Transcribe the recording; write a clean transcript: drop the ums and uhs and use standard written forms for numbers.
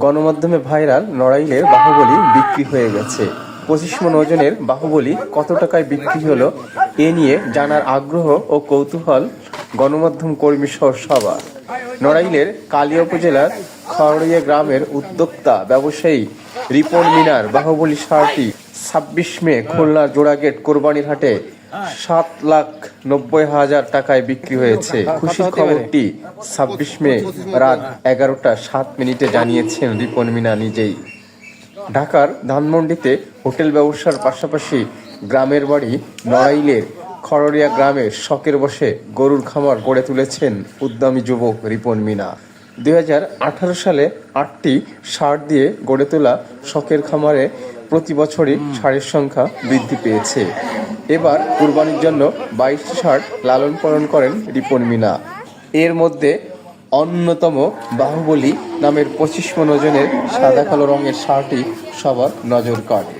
গণমাধ্যমে ভাইরাল নড়াইলের বাহুবলী বিক্রি হয়ে গেছে। 25 মণ ওজনের বাহুবলী কত টাকায় বিক্রি হলো এ নিয়ে জানার আগ্রহ ও কৌতূহল গণমাধ্যম কর্মী সহ সবার। নড়াইলের কালিয়া উপজেলার খড়িয়া গ্রামের উদ্যোক্তা ব্যবসায়ী রিপন মিনার বাহুবলী ষাঁড়টি 26 মে খুলনার জোড়াগেট কোরবানির হাটে 7,90,000 টাকায় বিক্রি হয়েছে। খুশির খবরটি 26 মে রাত 11টা 7 মিনিটে জানিয়েছেন রিপন মিনা নিজেই। ঢাকার ধানমন্ডিতে হোটেল ব্যবসার পাশাপাশি গ্রামের বাড়ি নড়াইলের খড়িয়া গ্রামে শখের বশে গরুর খামার গড়ে তুলেছেন উদ্যমী যুবক রিপন মিনা। 2018 সালে 8টি ষাঁড় দিয়ে গড়ে তোলা শখের খামারে প্রতি বছরই ষাঁড়ের সংখ্যা বৃদ্ধি পেয়েছে। এবার কুরবানির জন্য 22টি ষাঁড় লালন পালন করেন রিপন মিনা। এর মধ্যে অন্যতম বাহুবলী নামের 25 মণ ওজনের সাদা কালো রঙের ষাঁড়টি সবার নজর কাড়ে।